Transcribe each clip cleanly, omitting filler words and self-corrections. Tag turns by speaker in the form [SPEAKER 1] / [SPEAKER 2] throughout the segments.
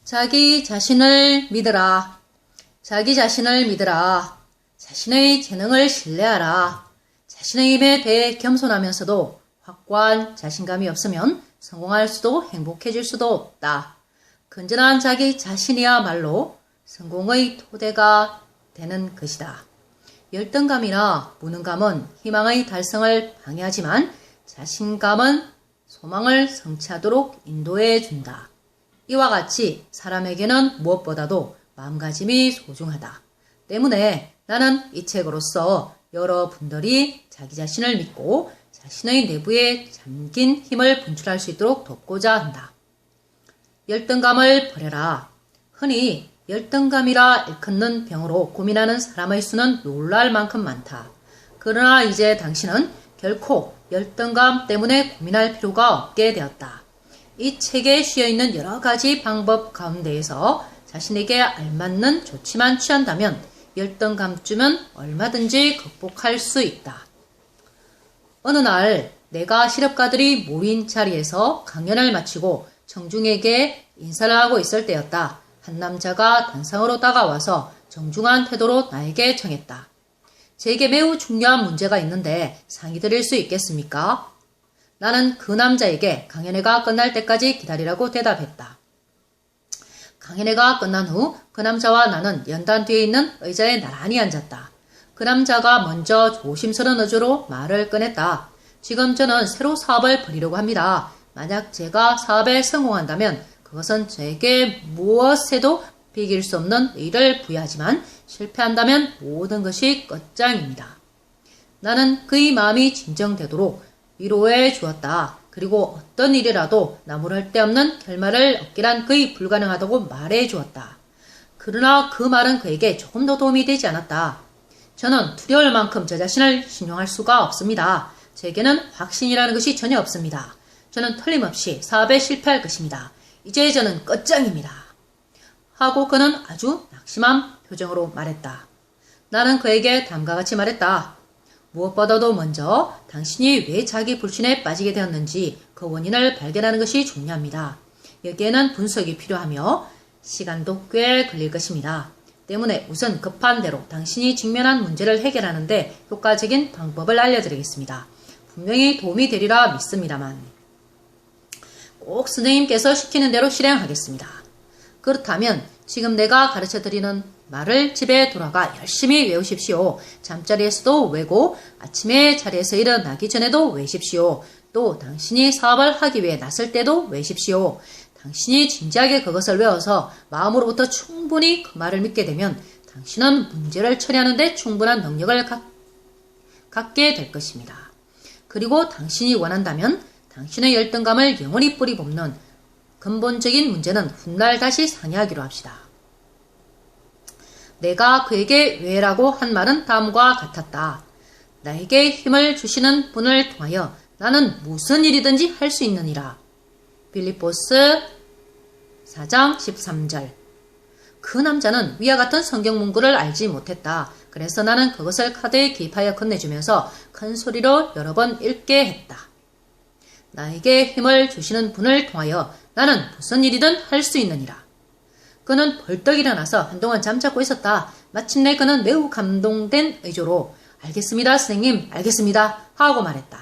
[SPEAKER 1] 자기 자신을 믿으라. 자기 자신을 믿으라. 자신의 재능을 신뢰하라. 자신의 힘에 대해 겸손하면서도 확고한 자신감이 없으면 성공할 수도 행복해질 수도 없다. 건전한 자기 자신이야말로 성공의 토대가 되는 것이다. 열등감이나 무능감은 희망의 달성을 방해하지만 자신감은 소망을 성취하도록 인도해 준다. 이와 같이 사람에게는 무엇보다도 마음가짐이 소중하다. 때문에 나는 이 책으로서 여러분들이 자기 자신을 믿고 자신의 내부에 잠긴 힘을 분출할 수 있도록 돕고자 한다. 열등감을 버려라. 흔히 열등감이라 일컫는 병으로 고민하는 사람의 수는 놀랄 만큼 많다. 그러나 이제 당신은 결코 열등감 때문에 고민할 필요가 없게 되었다. 이 책에 쉬어있는 여러 가지 방법 가운데에서 자신에게 알맞는 조치만 취한다면 열등감쯤은 얼마든지 극복할 수 있다. 어느 날 내가 실업가들이 모인 자리에서 강연을 마치고 청중에게 인사를 하고 있을 때였다. 한 남자가 단상으로 다가와서 정중한 태도로 나에게 청했다. 제게 매우 중요한 문제가 있는데 상의 드릴 수 있겠습니까? 나는 그 남자에게 강연회가 끝날 때까지 기다리라고 대답했다. 강연회가 끝난 후 그 남자와 나는 연단 뒤에 있는 의자에 나란히 앉았다. 그 남자가 먼저 조심스러운 어조로 말을 꺼냈다. 지금 저는 새로 사업을 벌이려고 합니다. 만약 제가 사업에 성공한다면 그것은 제게 무엇에도 비길 수 없는 의의를 부여하지만 실패한다면 모든 것이 끝장입니다. 나는 그의 마음이 진정되도록 위로해 주었다. 그리고 어떤 일이라도 나무랄 데 없는 결말을 얻기란 거의 불가능하다고 말해 주었다. 그러나 그 말은 그에게 조금 더 도움이 되지 않았다. 저는 두려울 만큼 저 자신을 신용할 수가 없습니다. 제게는 확신이라는 것이 전혀 없습니다. 저는 틀림없이 사업에 실패할 것입니다. 이제 저는 끝장입니다. 하고 그는 아주 낙심한 표정으로 말했다. 나는 그에게 다음과 같이 말했다. 무엇보다도 먼저 당신이 왜 자기 불신에 빠지게 되었는지 그 원인을 발견하는 것이 중요합니다. 여기에는 분석이 필요하며 시간도 꽤 걸릴 것입니다. 때문에 우선 급한 대로 당신이 직면한 문제를 해결하는데 효과적인 방법을 알려드리겠습니다. 분명히 도움이 되리라 믿습니다만 꼭 선생님께서 시키는 대로 실행하겠습니다. 그렇다면 지금 내가 가르쳐드리는 말을 집에 돌아가 열심히 외우십시오. 잠자리에서도 외고 아침에 자리에서 일어나기 전에도 외십시오. 또 당신이 사업을 하기 위해 나설 때도 외십시오. 당신이 진지하게 그것을 외워서 마음으로부터 충분히 그 말을 믿게 되면 당신은 문제를 처리하는 데 충분한 능력을 갖게 될 것입니다. 그리고 당신이 원한다면 당신의 열등감을 영원히 뿌리 뽑는 근본적인 문제는 훗날 다시 상의하기로 합시다. 내가 그에게 왜라고 한 말은 다음과 같았다. 나에게 힘을 주시는 분을 통하여 나는 무슨 일이든지 할 수 있느니라. 빌립보스 4장 13절. 그 남자는 위와 같은 성경 문구를 알지 못했다. 그래서 나는 그것을 카드에 기입하여 건네주면서 큰 소리로 여러 번 읽게 했다. 나에게 힘을 주시는 분을 통하여 나는 무슨 일이든 할 수 있느니라. 그는 벌떡 일어나서 한동안 잠자고 있었다. 마침내 그는 매우 감동된 의조로 알겠습니다 선생님 알겠습니다 하고 말했다.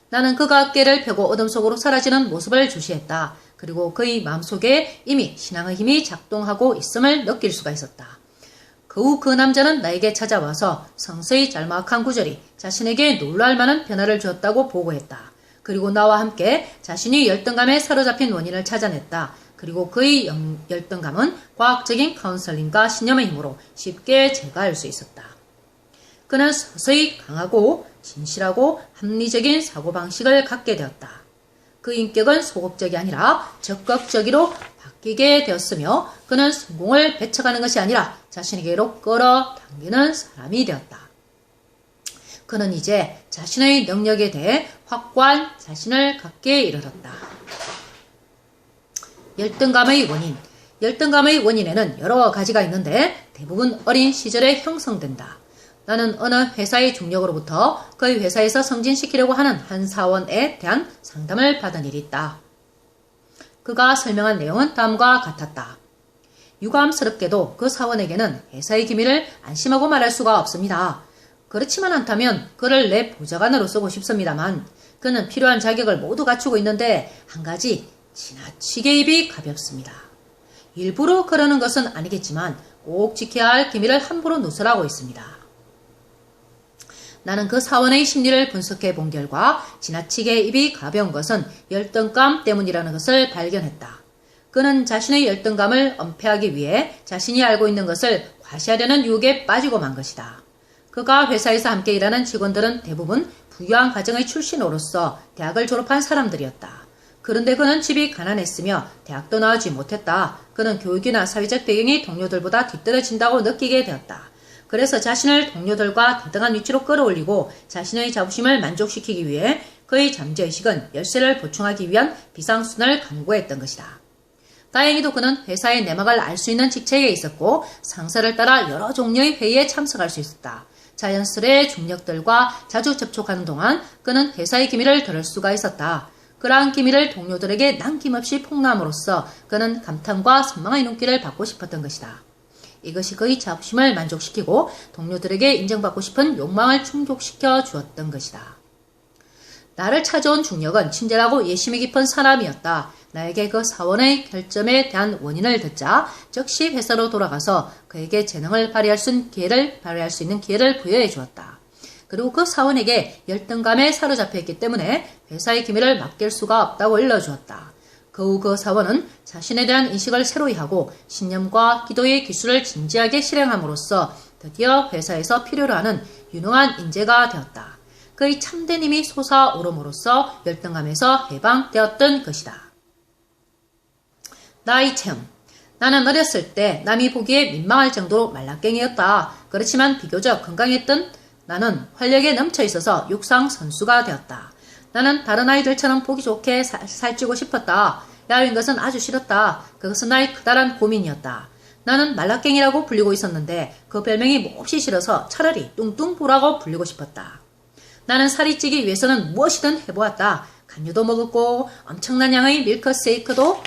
[SPEAKER 1] 나는 그가 깨를 펴고 어둠 속으로 사라지는 모습을 주시했다. 그리고 그의 마음속에 이미 신앙의 힘이 작동하고 있음을 느낄 수가 있었다. 그 후 그 남자는 나에게 찾아와서 성서의 짤막한 구절이 자신에게 놀랄 만한 변화를 주었다고 보고했다. 그리고 나와 함께 자신이 열등감에 사로잡힌 원인을 찾아냈다. 그리고 그의 열등감은 과학적인 카운슬링과 신념의 힘으로 쉽게 제거할 수 있었다. 그는 서서히 강하고 진실하고 합리적인 사고방식을 갖게 되었다. 그 인격은 소극적이 아니라 적극적으로 바뀌게 되었으며 그는 성공을 배척하는 것이 아니라 자신에게로 끌어당기는 사람이 되었다. 그는 이제 자신의 능력에 대해 확고한 자신을 갖게 이르렀다. 열등감의 원인. 열등감의 원인에는 여러 가지가 있는데 대부분 어린 시절에 형성된다. 나는 어느 회사의 중력으로부터 그의 회사에서 승진시키려고 하는 한 사원에 대한 상담을 받은 일이 있다. 그가 설명한 내용은 다음과 같았다. 유감스럽게도 그 사원에게는 회사의 기밀을 안심하고 말할 수가 없습니다. 그렇지만 않다면 그를 내 보좌관으로 쓰고 싶습니다만 그는 필요한 자격을 모두 갖추고 있는데 한 가지 지나치게 입이 가볍습니다. 일부러 그러는 것은 아니겠지만 꼭 지켜야 할 기밀을 함부로 누설하고 있습니다. 나는 그 사원의 심리를 분석해 본 결과 지나치게 입이 가벼운 것은 열등감 때문이라는 것을 발견했다. 그는 자신의 열등감을 은폐하기 위해 자신이 알고 있는 것을 과시하려는 유혹에 빠지고 만 것이다. 그가 회사에서 함께 일하는 직원들은 대부분 부유한 가정의 출신으로서 대학을 졸업한 사람들이었다. 그런데 그는 집이 가난했으며 대학도 나오지 못했다. 그는 교육이나 사회적 배경이 동료들보다 뒤떨어진다고 느끼게 되었다. 그래서 자신을 동료들과 동등한 위치로 끌어올리고 자신의 자부심을 만족시키기 위해 그의 잠재의식은 열쇠를 보충하기 위한 비상순환을 강구했던 것이다. 다행히도 그는 회사의 내막을 알 수 있는 직책에 있었고 상사를 따라 여러 종류의 회의에 참석할 수 있었다. 자연스레 중력들과 자주 접촉하는 동안 그는 회사의 기밀을 들을 수가 있었다. 그러한 기밀을 동료들에게 남김없이 폭로함으로써 그는 감탄과 선망의 눈길을 받고 싶었던 것이다. 이것이 그의 자부심을 만족시키고 동료들에게 인정받고 싶은 욕망을 충족시켜 주었던 것이다. 나를 찾아온 중력은 친절하고 예심이 깊은 사람이었다. 나에게 그 사원의 결점에 대한 원인을 듣자 즉시 회사로 돌아가서 그에게 재능을 발휘할 수 있는 기회를 부여해 주었다. 그리고 그 사원에게 열등감에 사로잡혀 있기 때문에 회사의 기밀을 맡길 수가 없다고 일러주었다. 그 후 그 사원은 자신에 대한 인식을 새로이 하고 신념과 기도의 기술을 진지하게 실행함으로써 드디어 회사에서 필요로 하는 유능한 인재가 되었다. 그의 참된 힘이 솟아오름으로써 열등감에서 해방되었던 것이다. 나의 체험. 나는 어렸을 때 남이 보기에 민망할 정도로 말라깽이였다. 그렇지만 비교적 건강했던 나는 활력에 넘쳐 있어서 육상 선수가 되었다. 나는 다른 아이들처럼 보기 좋게 살찌고 싶었다. 야윈 것은 아주 싫었다. 그것은 나의 커다란 고민이었다. 나는 말라깽이라고 불리고 있었는데 그 별명이 몹시 싫어서 차라리 뚱뚱보라고 불리고 싶었다. 나는 살이 찌기 위해서는 무엇이든 해보았다. 간유도 먹었고 엄청난 양의 밀크쉐이크도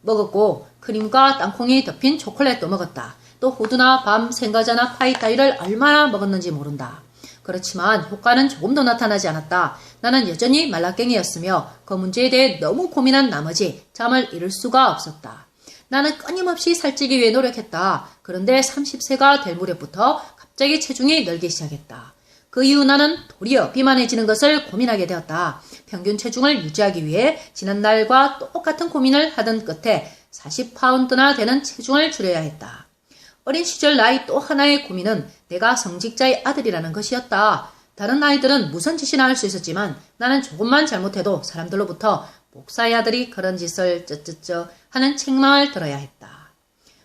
[SPEAKER 1] 먹었고 크림과 땅콩이 덮인 초콜릿도 먹었다. 또 호두나 밤, 생과자나 파이 따위를 얼마나 먹었는지 모른다. 그렇지만 효과는 조금도 나타나지 않았다. 나는 여전히 말라깽이였으며 그 문제에 대해 너무 고민한 나머지 잠을 이룰 수가 없었다. 나는 끊임없이 살찌기 위해 노력했다. 그런데 30세가 될 무렵부터 갑자기 체중이 늘기 시작했다. 그 이후 나는 도리어 비만해지는 것을 고민하게 되었다. 평균 체중을 유지하기 위해 지난날과 똑같은 고민을 하던 끝에 40파운드나 되는 체중을 줄여야 했다. 어린 시절 나의 또 하나의 고민은 내가 성직자의 아들이라는 것이었다. 다른 아이들은 무슨 짓이나 할 수 있었지만 나는 조금만 잘못해도 사람들로부터 목사의 아들이 그런 짓을 쩌쩌쩌 하는 책망을 들어야 했다.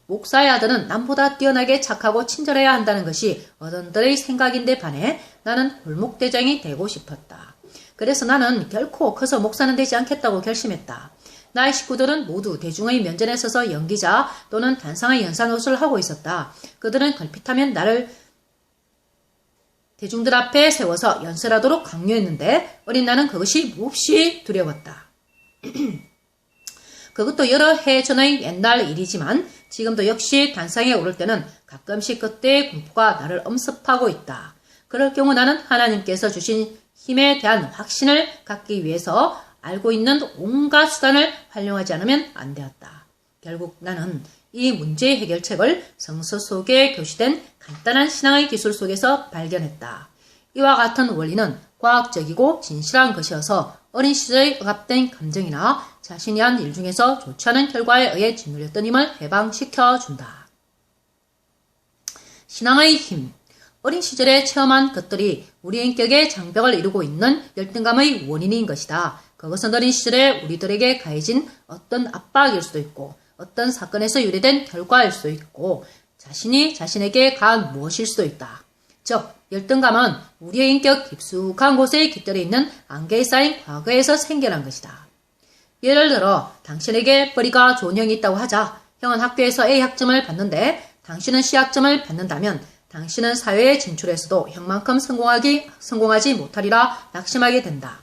[SPEAKER 1] 목사의 아들은 남보다 뛰어나게 착하고 친절해야 한다는 것이 어른들의 생각인데 반해 나는 골목대장이 되고 싶었다. 그래서 나는 결코 커서 목사는 되지 않겠다고 결심했다. 나의 식구들은 모두 대중의 면전에 서서 연기자 또는 단상의 연산옷을 하고 있었다. 그들은 걸핏하면 나를 대중들 앞에 세워서 연설하도록 강요했는데 어린 나는 그것이 몹시 두려웠다. 그것도 여러 해 전의 옛날 일이지만 지금도 역시 단상에 오를 때는 가끔씩 그때의 공포가 나를 엄습하고 있다. 그럴 경우 나는 하나님께서 주신 힘에 대한 확신을 갖기 위해서 알고 있는 온갖 수단을 활용하지 않으면 안 되었다. 결국 나는 이 문제의 해결책을 성서 속에 교시된 간단한 신앙의 기술 속에서 발견했다. 이와 같은 원리는 과학적이고 진실한 것이어서 어린 시절의 억압된 감정이나 자신이 한 일 중에서 좋지 않은 결과에 의해 짓눌렸던 힘을 해방시켜준다. 신앙의 힘. 어린 시절에 체험한 것들이 우리 인격의 장벽을 이루고 있는 열등감의 원인인 것이다. 그것은 어린 시절에 우리들에게 가해진 어떤 압박일 수도 있고 어떤 사건에서 유래된 결과일 수도 있고 자신이 자신에게 가한 무엇일 수도 있다. 즉 열등감은 우리의 인격 깊숙한 곳에 깃들어 있는 안개에 쌓인 과거에서 생겨난 것이다. 예를 들어 당신에게 뿌리가 좋은 형이 있다고 하자. 형은 학교에서 A 학점을 받는데 당신은 C 학점을 받는다면 당신은 사회에 진출해서도 형만큼 성공하지 못하리라 낙심하게 된다.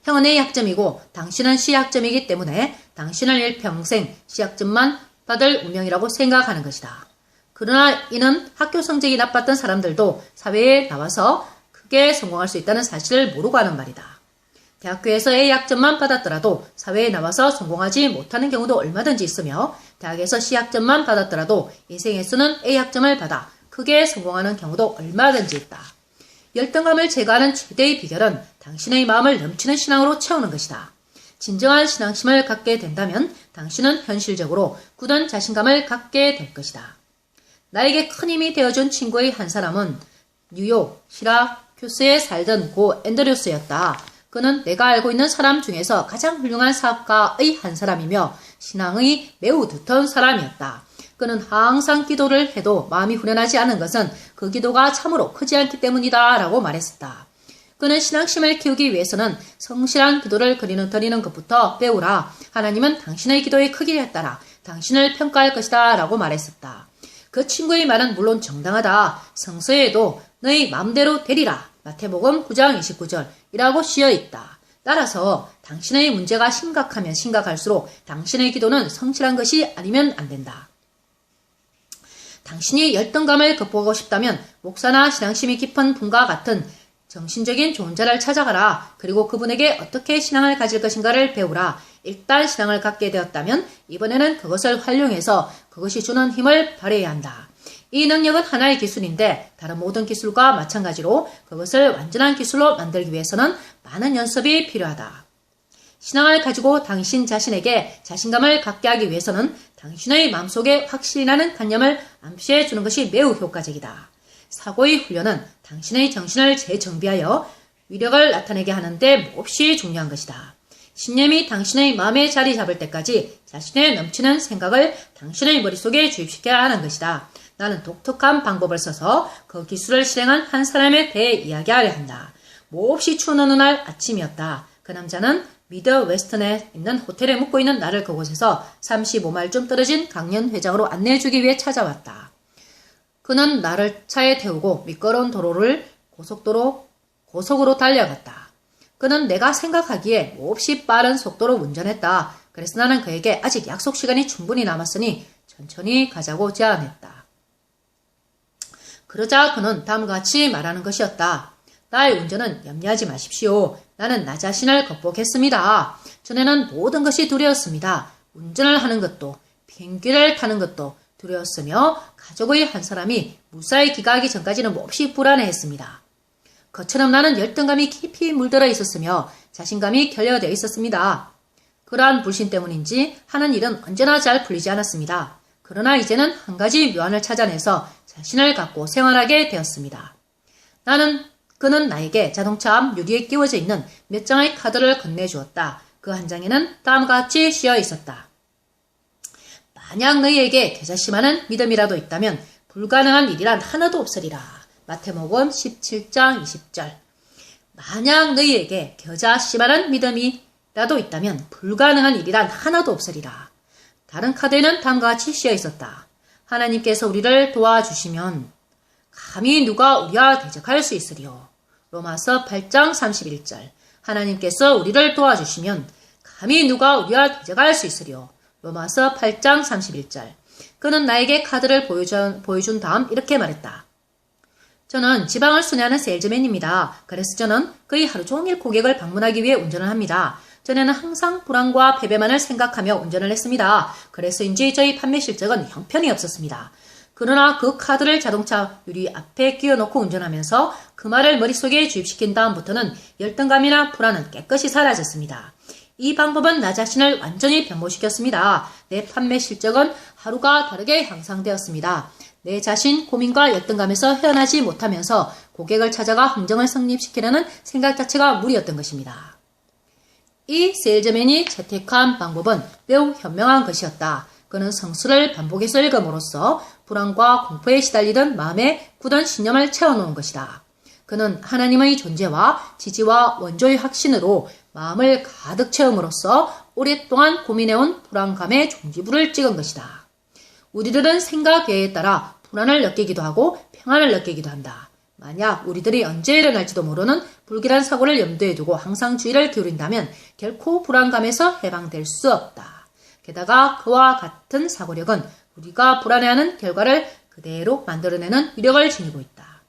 [SPEAKER 1] 형은 A 학점이고 당신은 C 학점이기 때문에 당신은 일평생 C 학점만 받을 운명이라고 생각하는 것이다. 그러나 이는 학교 성적이 나빴던 사람들도 사회에 나와서 크게 성공할 수 있다는 사실을 모르고 하는 말이다. 대학교에서 A학점만 받았더라도 사회에 나와서 성공하지 못하는 경우도 얼마든지 있으며 대학에서 C학점만 받았더라도 인생에서는 A학점을 받아 크게 성공하는 경우도 얼마든지 있다. 열등감을 제거하는 최대의 비결은 당신의 마음을 넘치는 신앙으로 채우는 것이다. 진정한 신앙심을 갖게 된다면 당신은 현실적으로 굳은 자신감을 갖게 될 것이다. 나에게 큰 힘이 되어준 친구의 한 사람은 뉴욕, 시라큐스에 살던 고 앤드류스였다. 그는 내가 알고 있는 사람 중에서 가장 훌륭한 사업가의 한 사람이며 신앙이 매우 두터운 사람이었다. 그는 항상 기도를 해도 마음이 후련하지 않은 것은 그 기도가 참으로 크지 않기 때문이다 라고 말했었다. 그는 신앙심을 키우기 위해서는 성실한 기도를 드리는 것부터 배우라. 하나님은 당신의 기도의 크기에 따라 당신을 평가할 것이다 라고 말했었다. 그 친구의 말은 물론 정당하다. 성서에도 너희 마음대로 되리라. 마태복음 9장 29절이라고 쓰여 있다. 따라서 당신의 문제가 심각하면 심각할수록 당신의 기도는 성실한 것이 아니면 안 된다. 당신이 열등감을 극복하고 싶다면 목사나 신앙심이 깊은 분과 같은 정신적인 조언자를 찾아가라. 그리고 그분에게 어떻게 신앙을 가질 것인가를 배우라. 일단 신앙을 갖게 되었다면 이번에는 그것을 활용해서 그것이 주는 힘을 발휘해야 한다. 이 능력은 하나의 기술인데 다른 모든 기술과 마찬가지로 그것을 완전한 기술로 만들기 위해서는 많은 연습이 필요하다. 신앙을 가지고 당신 자신에게 자신감을 갖게 하기 위해서는 당신의 마음속에 확실히 나는 관념을 암시해 주는 것이 매우 효과적이다. 사고의 훈련은 당신의 정신을 재정비하여 위력을 나타내게 하는데 몹시 중요한 것이다. 신념이 당신의 마음에 자리 잡을 때까지 자신의 넘치는 생각을 당신의 머릿속에 주입시켜야 하는 것이다. 나는 독특한 방법을 써서 그 기술을 실행한 한 사람에 대해 이야기하려 한다. 몹시 추운 어느 날 아침이었다. 그 남자는 미드웨스턴에 있는 호텔에 묵고 있는 나를 그곳에서 35마일쯤 떨어진 강연 회장으로 안내해주기 위해 찾아왔다. 그는 나를 차에 태우고 미끄러운 도로를 고속으로 달려갔다. 그는 내가 생각하기에 몹시 빠른 속도로 운전했다. 그래서 나는 그에게 아직 약속 시간이 충분히 남았으니 천천히 가자고 제안했다. 그러자 그는 다음과 같이 말하는 것이었다. 나의 운전은 염려하지 마십시오. 나는 나 자신을 극복했습니다. 전에는 모든 것이 두려웠습니다. 운전을 하는 것도, 비행기를 타는 것도 두려웠으며 가족의 한 사람이 무사히 귀가하기 전까지는 몹시 불안해했습니다. 그처럼 나는 열등감이 깊이 물들어 있었으며 자신감이 결여되어 있었습니다. 그러한 불신 때문인지 하는 일은 언제나 잘 풀리지 않았습니다. 그러나 이제는 한 가지 묘안을 찾아내서 자신을 갖고 생활하게 되었습니다. 그는 나에게 자동차 앞 유리에 끼워져 있는 몇 장의 카드를 건네주었다. 그 한 장에는 다음과 같이 쓰여 있었다. 만약 너희에게 겨자씨만한 믿음이라도 있다면 불가능한 일이란 하나도 없으리라. 마태복음 17장 20절. 만약 너희에게 겨자씨만한 믿음이라도 있다면 불가능한 일이란 하나도 없으리라. 다른 카드에는 다음과 같이 쓰여 있었다. 하나님께서 우리를 도와주시면 감히 누가 우리와 대적할 수 있으리요. 로마서 8장 31절. 하나님께서 우리를 도와주시면 감히 누가 우리와 대적할 수 있으리요. 로마서 8장 31절. 그는 나에게 카드를 보여준 다음 이렇게 말했다. 저는 지방을 순회하는 세일즈맨입니다. 그래서 저는 거의 하루 종일 고객을 방문하기 위해 운전을 합니다. 전에는 항상 불안과 패배만을 생각하며 운전을 했습니다. 그래서인지 저희 판매 실적은 형편이 없었습니다. 그러나 그 카드를 자동차 유리 앞에 끼워놓고 운전하면서 그 말을 머릿속에 주입시킨 다음부터는 열등감이나 불안은 깨끗이 사라졌습니다. 이 방법은 나 자신을 완전히 변모시켰습니다. 내 판매 실적은 하루가 다르게 향상되었습니다. 내 자신 고민과 열등감에서 헤어나지 못하면서 고객을 찾아가 흥정을 성립시키려는 생각 자체가 무리였던 것입니다. 이 세일즈맨이 채택한 방법은 매우 현명한 것이었다. 그는 성수를 반복해서 읽음으로써 불안과 공포에 시달리던 마음에 굳은 신념을 채워놓은 것이다. 그는 하나님의 존재와 지지와 원조의 확신으로 마음을 가득 채움으로써 오랫동안 고민해온 불안감의 종지부를 찍은 것이다. 우리들은 생각 외에 따라 불안을 느끼기도 하고 평안을 느끼기도 한다. 만약 우리들이 언제 일어날지도 모르는 불길한 사고를 염두에 두고 항상 주의를 기울인다면 결코 불안감에서 해방될 수 없다. 게다가 그와 같은 사고력은 우리가 불안해하는 결과를 그대로 만들어내는 위력을 지니고 있다.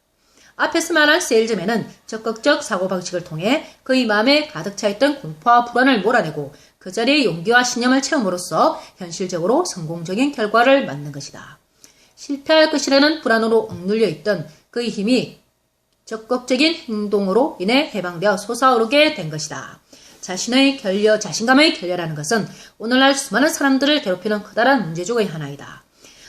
[SPEAKER 1] 앞에서 말한 세일즈맨은 적극적 사고방식을 통해 그의 마음에 가득 차있던 공포와 불안을 몰아내고 그 자리에 용기와 신념을 채움으로써 현실적으로 성공적인 결과를 만든 것이다. 실패할 것이라는 불안으로 억눌려 있던 그의 힘이 적극적인 행동으로 인해 해방되어 솟아오르게 된 것이다. 자신감의 결여라는 것은 오늘날 수많은 사람들을 괴롭히는 커다란 문제 중의 하나이다.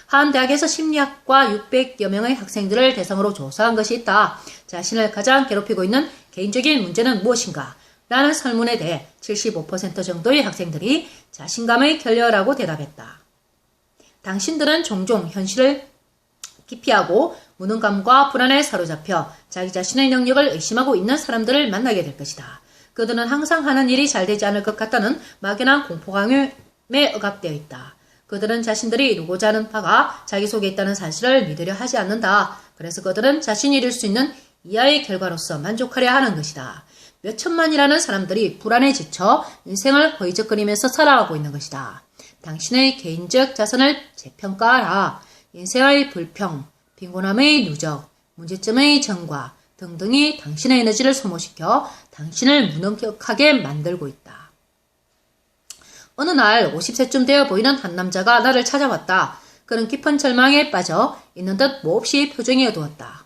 [SPEAKER 1] 한 대학에서 심리학과 600여 명의 학생들을 대상으로 조사한 것이 있다. 자신을 가장 괴롭히고 있는 개인적인 문제는 무엇인가? 라는 설문에 대해 75% 정도의 학생들이 자신감의 결여라고 대답했다. 당신들은 종종 현실을 기피하고 무능감과 불안에 사로잡혀 자기 자신의 능력을 의심하고 있는 사람들을 만나게 될 것이다. 그들은 항상 하는 일이 잘 되지 않을 것 같다는 막연한 공포감에 억압되어 있다. 그들은 자신들이 이루고자 하는 바가 자기 속에 있다는 사실을 믿으려 하지 않는다. 그래서 그들은 자신이 이룰 수 있는 이하의 결과로서 만족하려 하는 것이다. 몇천만이라는 사람들이 불안에 지쳐 인생을 허이적거리면서 살아가고 있는 것이다. 당신의 개인적 자선을 재평가하라. 인생의 불평, 빈곤함의 누적, 문제점의 전과 등등이 당신의 에너지를 소모시켜 당신을 무능력하게 만들고 있다. 어느 날 50세쯤 되어 보이는 한 남자가 나를 찾아왔다. 그는 깊은 절망에 빠져 있는 듯 몹시 표정이 어두웠다.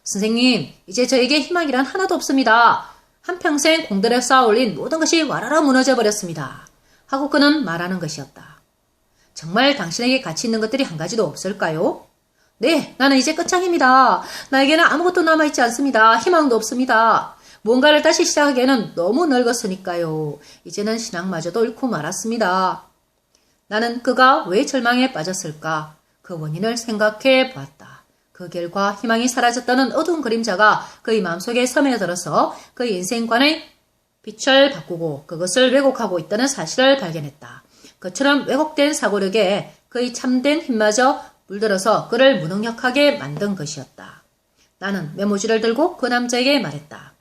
[SPEAKER 1] 선생님, 이제 저에게 희망이란 하나도 없습니다. 한평생 공들여 쌓아올린 모든 것이 와라라 무너져버렸습니다. 하고 그는 말하는 것이었다. 정말 당신에게 가치 있는 것들이 한 가지도 없을까요? 네, 나는 이제 끝장입니다. 나에게는 아무것도 남아있지 않습니다. 희망도 없습니다. 뭔가를 다시 시작하기에는 너무 늙었으니까요. 이제는 신앙마저도 잃고 말았습니다. 나는 그가 왜 절망에 빠졌을까? 그 원인을 생각해 보았다. 그 결과 희망이 사라졌다는 어두운 그림자가 그의 마음속에 스며들어서 그의 인생관의 빛을 바꾸고 그것을 왜곡하고 있다는 사실을 발견했다. 그처럼 왜곡된 사고력에 그의 참된 힘마저 물들어서 그를 무능력하게 만든 것이었다. 나는 메모지를 들고 그 남자에게 말했다.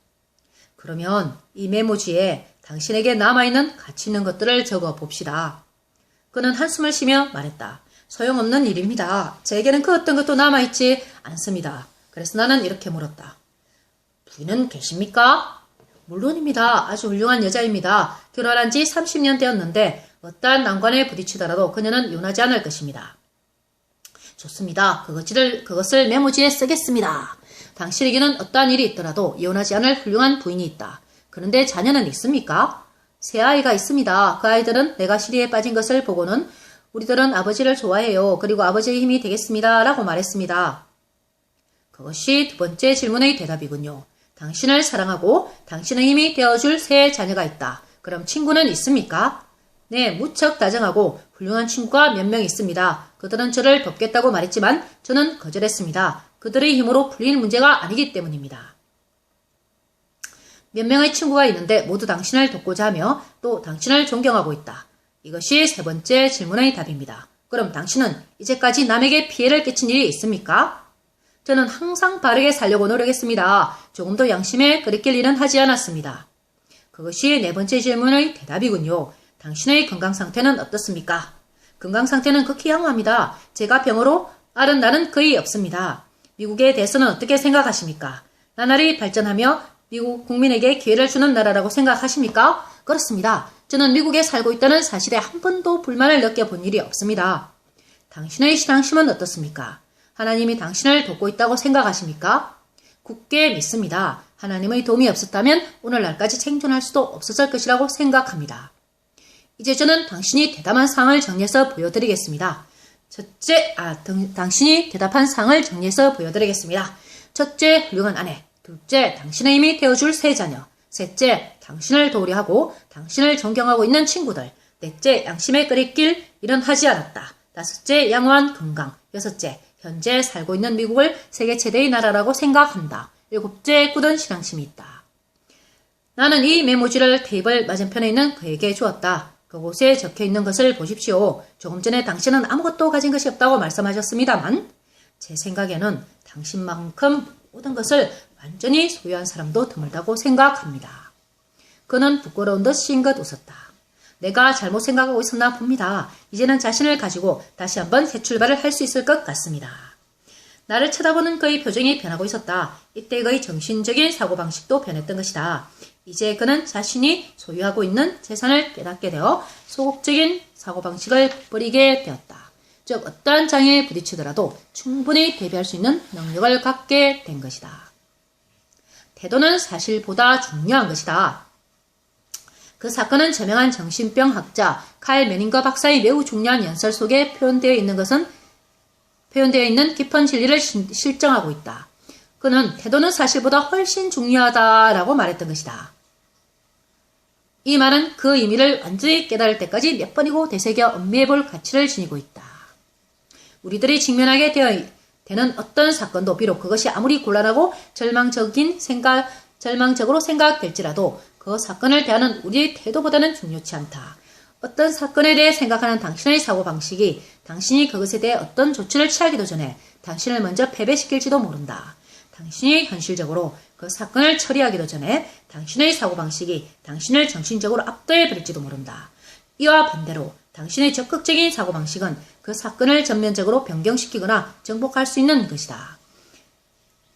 [SPEAKER 1] 그러면 이 메모지에 당신에게 남아있는 가치 있는 것들을 적어 봅시다. 그는 한숨을 쉬며 말했다. 소용없는 일입니다. 제게는 그 어떤 것도 남아있지 않습니다. 그래서 나는 이렇게 물었다. 부인은 계십니까? 물론입니다. 아주 훌륭한 여자입니다. 결혼한 지 30년 되었는데 어떠한 난관에 부딪히더라도 그녀는 이혼하지 않을 것입니다. 좋습니다. 그것을 메모지에 쓰겠습니다. 당신에게는 어떠한 일이 있더라도 이혼하지 않을 훌륭한 부인이 있다. 그런데 자녀는 있습니까? 새 아이가 있습니다. 그 아이들은 내가 시리에 빠진 것을 보고는 우리들은 아버지를 좋아해요. 그리고 아버지의 힘이 되겠습니다. 라고 말했습니다. 그것이 두 번째 질문의 대답이군요. 당신을 사랑하고 당신의 힘이 되어줄 새 자녀가 있다. 그럼 친구는 있습니까? 네, 무척 다정하고 훌륭한 친구가 몇 명 있습니다. 그들은 저를 돕겠다고 말했지만 저는 거절했습니다. 그들의 힘으로 풀릴 문제가 아니기 때문입니다. 몇 명의 친구가 있는데 모두 당신을 돕고자 하며 또 당신을 존경하고 있다. 이것이 세 번째 질문의 답입니다. 그럼 당신은 이제까지 남에게 피해를 끼친 일이 있습니까? 저는 항상 바르게 살려고 노력했습니다. 조금도 양심에 거리낄 일은 하지 않았습니다. 그것이 네 번째 질문의 대답이군요. 당신의 건강 상태는 어떻습니까? 건강 상태는 극히 양호합니다. 제가 병으로 앓은 날은 거의 없습니다. 미국에 대해서는 어떻게 생각하십니까? 나날이 발전하며 미국 국민에게 기회를 주는 나라라고 생각하십니까? 그렇습니다. 저는 미국에 살고 있다는 사실에 한 번도 불만을 느껴본 일이 없습니다. 당신의 신앙심은 어떻습니까? 하나님이 당신을 돕고 있다고 생각하십니까? 굳게 믿습니다. 하나님의 도움이 없었다면 오늘날까지 생존할 수도 없었을 것이라고 생각합니다. 이제 저는 당신이 대담한 상을 정리해서 보여드리겠습니다. 당신이 대답한 상을 정리해서 보여드리겠습니다. 첫째, 훌륭한 아내. 둘째, 당신의 힘이 되어줄 새 자녀. 셋째, 당신을 도우려 하고 당신을 존경하고 있는 친구들. 넷째, 양심에 끓일 일은 하지 않았다. 다섯째, 양호한 건강. 여섯째, 현재 살고 있는 미국을 세계 최대의 나라라고 생각한다. 일곱째, 굳은 신앙심이 있다. 나는 이 메모지를 테이블 맞은편에 있는 그에게 주었다. 그곳에 적혀있는 것을 보십시오. 조금 전에 당신은 아무것도 가진 것이 없다고 말씀하셨습니다만 제 생각에는 당신만큼 모든 것을 완전히 소유한 사람도 드물다고 생각합니다. 그는 부끄러운 듯 싱긋 웃었다. 내가 잘못 생각하고 있었나 봅니다. 이제는 자신을 가지고 다시 한번 새 출발을 할 수 있을 것 같습니다. 나를 쳐다보는 그의 표정이 변하고 있었다. 이때 그의 정신적인 사고방식도 변했던 것이다. 이제 그는 자신이 소유하고 있는 재산을 깨닫게 되어 소극적인 사고방식을 버리게 되었다. 즉 어떠한 장애에 부딪히더라도 충분히 대비할 수 있는 능력을 갖게 된 것이다. 태도는 사실보다 중요한 것이다. 그 사건은 저명한 정신병 학자 칼 메닝거 박사의 매우 중요한 연설 속에 표현되어 있는 깊은 진리를 실정하고 있다. 그는 태도는 사실보다 훨씬 중요하다라고 말했던 것이다. 이 말은 그 의미를 완전히 깨달을 때까지 몇 번이고 되새겨 음미해볼 가치를 지니고 있다. 우리들이 직면하게 되는 어떤 사건도 비록 그것이 아무리 곤란하고 절망적으로 생각될지라도 그 사건을 대하는 우리의 태도보다는 중요치 않다. 어떤 사건에 대해 생각하는 당신의 사고방식이 당신이 그것에 대해 어떤 조치를 취하기도 전에 당신을 먼저 패배시킬지도 모른다. 당신이 현실적으로 그 사건을 처리하기도 전에 당신의 사고방식이 당신을 정신적으로 압도해버릴지도 모른다. 이와 반대로 당신의 적극적인 사고방식은 그 사건을 전면적으로 변경시키거나 정복할 수 있는 것이다.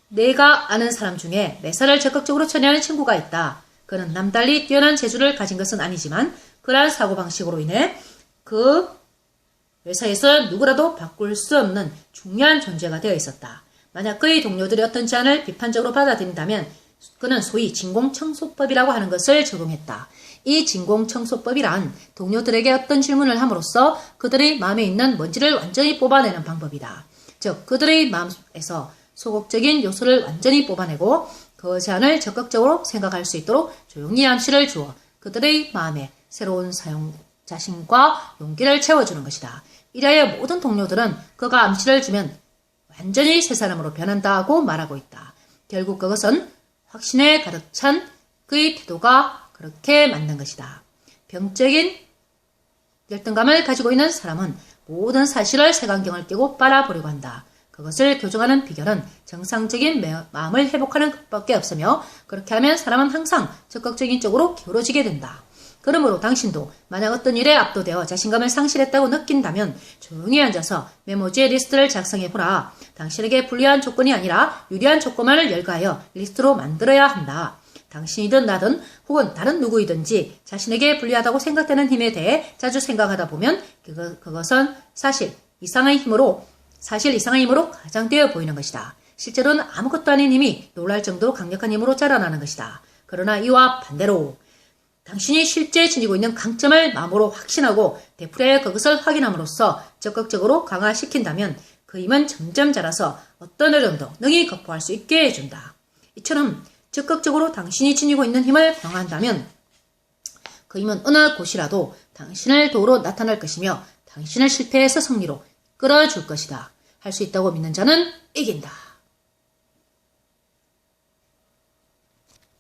[SPEAKER 1] 내가 아는 사람 중에 매사를 적극적으로 처리하는 친구가 있다. 그는 남달리 뛰어난 재주를 가진 것은 아니지만 그러한 사고방식으로 인해 그 회사에서 누구라도 바꿀 수 없는 중요한 존재가 되어 있었다. 만약 그의 동료들이 어떤 제안을 비판적으로 받아들인다면 그는 소위 진공청소법이라고 하는 것을 적용했다. 이 진공청소법이란 동료들에게 어떤 질문을 함으로써 그들의 마음에 있는 먼지를 완전히 뽑아내는 방법이다. 즉 그들의 마음에서 소극적인 요소를 완전히 뽑아내고 그 제안을 적극적으로 생각할 수 있도록 조용히 암시를 주어 그들의 마음에 새로운 자신과 용기를 채워주는 것이다. 이래야 모든 동료들은 그가 암시를 주면 완전히 새 사람으로 변한다고 말하고 있다. 결국 그것은 확신에 가득 찬 그의 태도가 그렇게 만든 것이다. 병적인 열등감을 가지고 있는 사람은 모든 사실을 색안경을 끼고 빨아보려고 한다. 그것을 교정하는 비결은 정상적인 마음을 회복하는 것밖에 없으며 그렇게 하면 사람은 항상 적극적인 쪽으로 기울어지게 된다. 그러므로 당신도 만약 어떤 일에 압도되어 자신감을 상실했다고 느낀다면 조용히 앉아서 메모지에 리스트를 작성해보라. 당신에게 불리한 조건이 아니라 유리한 조건만을 열거하여 리스트로 만들어야 한다. 당신이든 나든 혹은 다른 누구이든지 자신에게 불리하다고 생각되는 힘에 대해 자주 생각하다 보면 그것은 사실 이상의 힘으로 가장되어 보이는 것이다. 실제로는 아무것도 아닌 힘이 놀랄 정도로 강력한 힘으로 자라나는 것이다. 그러나 이와 반대로 당신이 실제 지니고 있는 강점을 마음으로 확신하고 되풀이하여 그것을 확인함으로써 적극적으로 강화시킨다면 그 힘은 점점 자라서 어떤 어려움도 능히 극복할 수 있게 해준다. 이처럼 적극적으로 당신이 지니고 있는 힘을 강화한다면 그 힘은 어느 곳이라도 당신을 도우러 나타날 것이며 당신을 실패에서 승리로 끌어줄 것이다. 할 수 있다고 믿는 자는 이긴다.